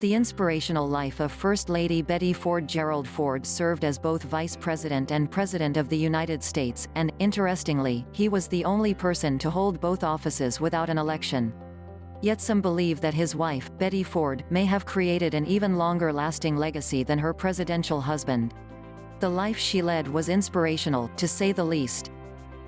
The inspirational life of First Lady Betty Ford. Gerald Ford served as both Vice President and President of the United States, and, interestingly, he was the only person to hold both offices without an election. Yet some believe that his wife, Betty Ford, may have created an even longer-lasting legacy than her presidential husband. The life she led was inspirational, to say the least.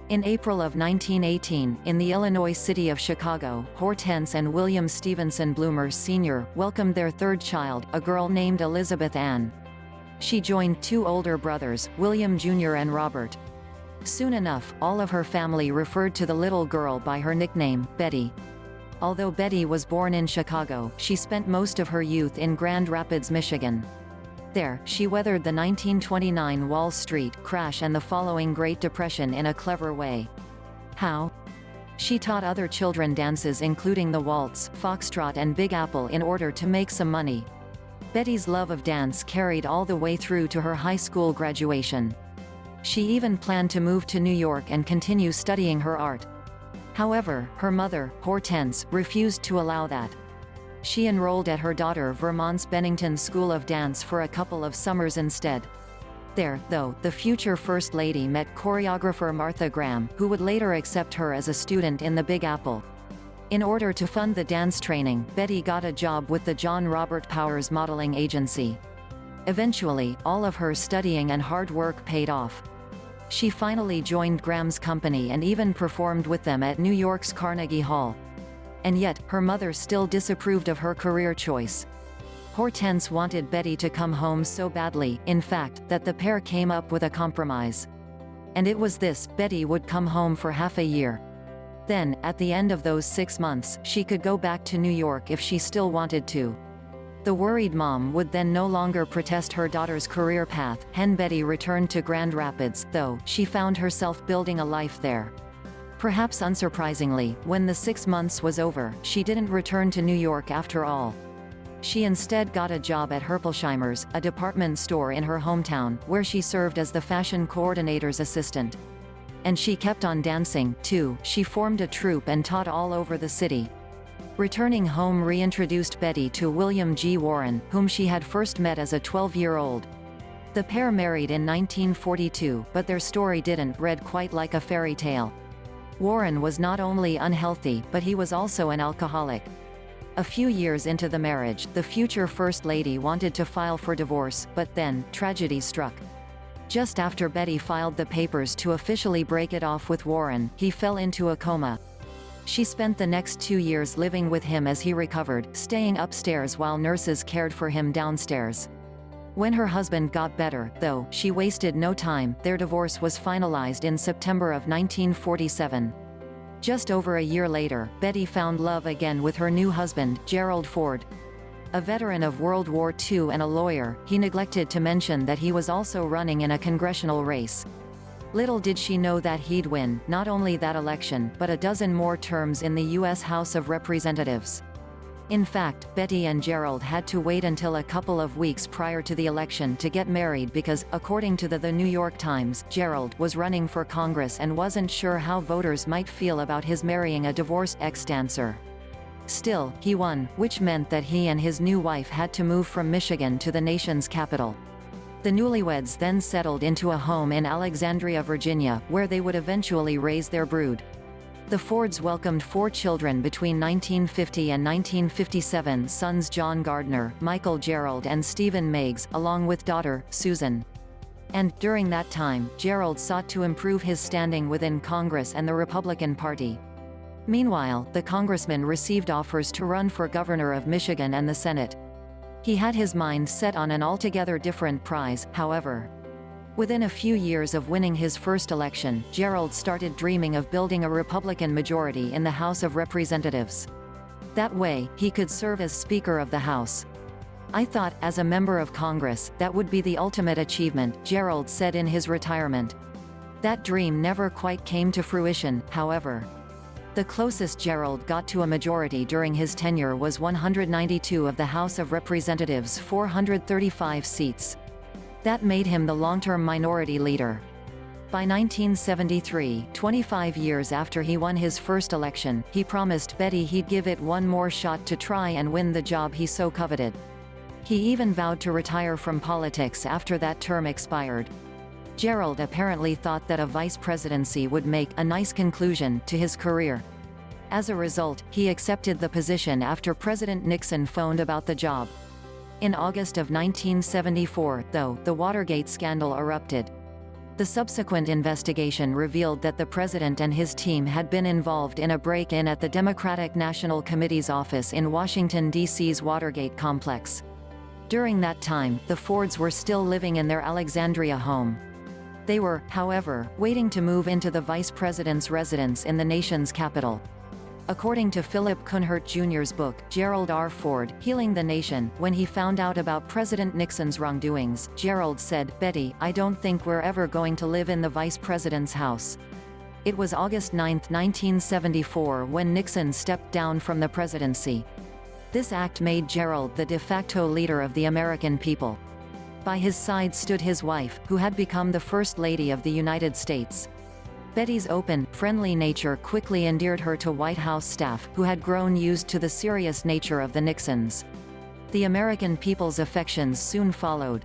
In April of 1918, in the Illinois city of Chicago, Hortense and William Stephenson Bloomer Sr. welcomed their third child, a girl named Elizabeth Ann. She joined two older brothers, William Jr. and Robert. Soon enough, all of her family referred to the little girl by her nickname, Betty. Although Betty was born in Chicago, she spent most of her youth in Grand Rapids, Michigan. There, she weathered the 1929 Wall Street crash and the following Great Depression in a clever way. How? She taught other children dances including the waltz, foxtrot and Big Apple in order to make some money. Betty's love of dance carried all the way through to her high school graduation. She even planned to move to New York and continue studying her art. However, her mother, Hortense, refused to allow that. She enrolled at her daughter Vermont's Bennington School of Dance for a couple of summers instead. There, though, the future First Lady met choreographer Martha Graham, who would later accept her as a student in the Big Apple. In order to fund the dance training, Betty got a job with the John Robert Powers modeling agency. Eventually, all of her studying and hard work paid off. She finally joined Graham's company and even performed with them at New York's Carnegie Hall. And yet, her mother still disapproved of her career choice. Hortense wanted Betty to come home so badly, in fact, that the pair came up with a compromise. And it was this: Betty would come home for half a year. Then, at the end of those 6 months, she could go back to New York if she still wanted to. The worried mom would then no longer protest her daughter's career path. Betty returned to Grand Rapids, though, she found herself building a life there. Perhaps unsurprisingly, when the 6 months was over, she didn't return to New York after all. She instead got a job at Herpolsheimer's, a department store in her hometown, where she served as the fashion coordinator's assistant. And she kept on dancing, too. She formed a troupe and taught all over the city. Returning home reintroduced Betty to William G. Warren, whom she had first met as a 12-year-old. The pair married in 1942, but their story didn't read quite like a fairy tale. Warren was not only unhealthy, but he was also an alcoholic. A few years into the marriage, the future First Lady wanted to file for divorce, but then, tragedy struck. Just after Betty filed the papers to officially break it off with Warren, he fell into a coma. She spent the next 2 years living with him as he recovered, staying upstairs while nurses cared for him downstairs. When her husband got better, though, she wasted no time. Their divorce was finalized in September of 1947. Just over a year later, Betty found love again with her new husband, Gerald Ford. A veteran of World War II and a lawyer, he neglected to mention that he was also running in a congressional race. Little did she know that he'd win, not only that election, but a dozen more terms in the U.S. House of Representatives. In fact, Betty and Gerald had to wait until a couple of weeks prior to the election to get married because, according to the New York Times, Gerald was running for Congress and wasn't sure how voters might feel about his marrying a divorced ex-dancer. Still, he won, which meant that he and his new wife had to move from Michigan to the nation's capital. The newlyweds then settled into a home in Alexandria, Virginia, where they would eventually raise their brood. The Fords welcomed 4 children between 1950 and 1957: sons John Gardner, Michael Gerald and Stephen Meigs, along with daughter, Susan. And, during that time, Gerald sought to improve his standing within Congress and the Republican Party. Meanwhile, the congressman received offers to run for governor of Michigan and the Senate. He had his mind set on an altogether different prize, however. Within a few years of winning his first election, Gerald started dreaming of building a Republican majority in the House of Representatives. That way, he could serve as Speaker of the House. "I thought, as a member of Congress, that would be the ultimate achievement," Gerald said in his retirement. That dream never quite came to fruition, however. The closest Gerald got to a majority during his tenure was 192 of the House of Representatives' 435 seats. That made him the long-term minority leader. By 1973, 25 years after he won his first election, he promised Betty he'd give it one more shot to try and win the job he so coveted. He even vowed to retire from politics after that term expired. Gerald apparently thought that a vice presidency would make a nice conclusion to his career. As a result, he accepted the position after President Nixon phoned about the job. In August of 1974, though, the Watergate scandal erupted. The subsequent investigation revealed that the president and his team had been involved in a break-in at the Democratic National Committee's office in Washington, D.C.'s Watergate complex. During that time, the Fords were still living in their Alexandria home. They were, however, waiting to move into the vice president's residence in the nation's capital. According to Philip Kunhert Jr.'s book, Gerald R. Ford, Healing the Nation, when he found out about President Nixon's wrongdoings, Gerald said, "Betty, I don't think we're ever going to live in the vice president's house." It was August 9, 1974 when Nixon stepped down from the presidency. This act made Gerald the de facto leader of the American people. By his side stood his wife, who had become the First Lady of the United States. Betty's open, friendly nature quickly endeared her to White House staff, who had grown used to the serious nature of the Nixons. The American people's affections soon followed.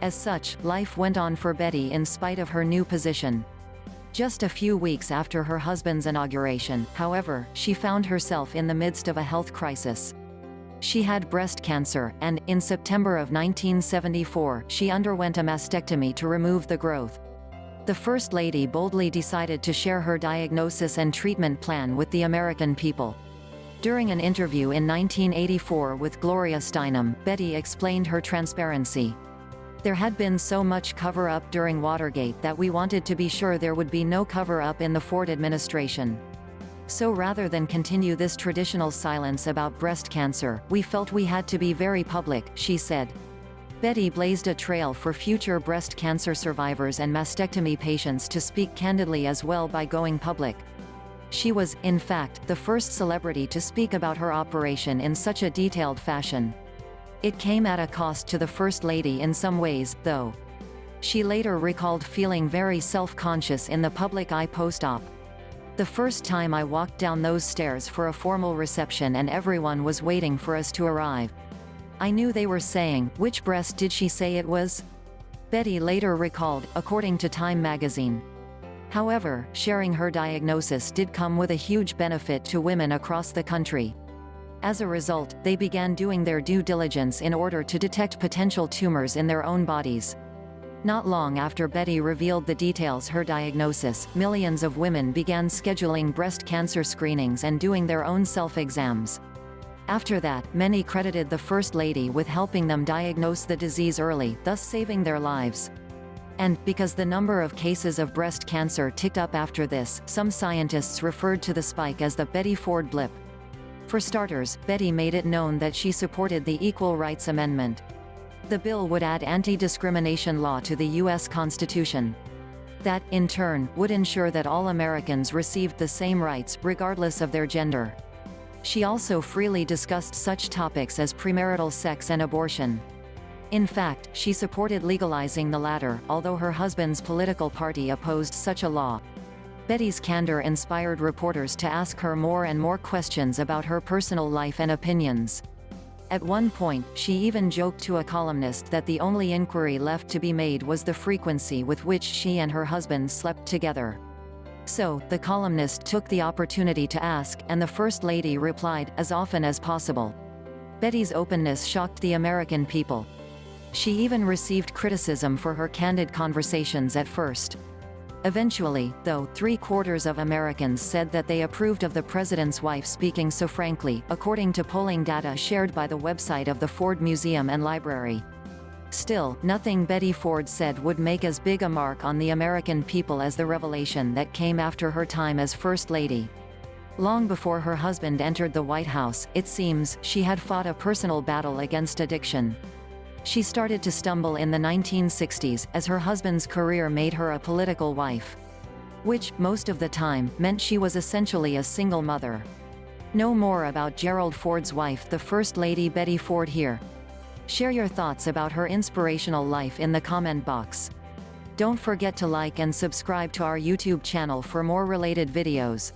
As such, life went on for Betty in spite of her new position. Just a few weeks after her husband's inauguration, however, she found herself in the midst of a health crisis. She had breast cancer, and, in September of 1974, she underwent a mastectomy to remove the growth. The First Lady boldly decided to share her diagnosis and treatment plan with the American people. During an interview in 1984 with Gloria Steinem, Betty explained her transparency. "There had been so much cover-up during Watergate that we wanted to be sure there would be no cover-up in the Ford administration. So rather than continue this traditional silence about breast cancer, we felt we had to be very public," she said. Betty blazed a trail for future breast cancer survivors and mastectomy patients to speak candidly as well by going public. She was, in fact, the first celebrity to speak about her operation in such a detailed fashion. It came at a cost to the First Lady in some ways, though. She later recalled feeling very self-conscious in the public eye post-op. "The first time I walked down those stairs for a formal reception and everyone was waiting for us to arrive. I knew they were saying, 'Which breast did she say it was?'" Betty later recalled, according to Time magazine. However, sharing her diagnosis did come with a huge benefit to women across the country. As a result, they began doing their due diligence in order to detect potential tumors in their own bodies. Not long after Betty revealed the details her diagnosis, millions of women began scheduling breast cancer screenings and doing their own self-exams. After that, many credited the First Lady with helping them diagnose the disease early, thus saving their lives. And, because the number of cases of breast cancer ticked up after this, some scientists referred to the spike as the Betty Ford blip. For starters, Betty made it known that she supported the Equal Rights Amendment. The bill would add anti-discrimination law to the U.S. Constitution. That, in turn, would ensure that all Americans received the same rights, regardless of their gender. She also freely discussed such topics as premarital sex and abortion. In fact, she supported legalizing the latter, although her husband's political party opposed such a law. Betty's candor inspired reporters to ask her more and more questions about her personal life and opinions. At one point, she even joked to a columnist that the only inquiry left to be made was the frequency with which she and her husband slept together. So, the columnist took the opportunity to ask, and the First Lady replied, "As often as possible." Betty's openness shocked the American people. She even received criticism for her candid conversations at first. Eventually, though, 3/4 of Americans said that they approved of the president's wife speaking so frankly, according to polling data shared by the website of the Ford Museum and Library. Still, nothing Betty Ford said would make as big a mark on the American people as the revelation that came after her time as First Lady. Long before her husband entered the White House, it seems, she had fought a personal battle against addiction. She started to stumble in the 1960s, as her husband's career made her a political wife. Which, most of the time, meant she was essentially a single mother. Know more about Gerald Ford's wife, the First Lady Betty Ford here. Share your thoughts about her inspirational life in the comment box. Don't forget to like and subscribe to our YouTube channel for more related videos.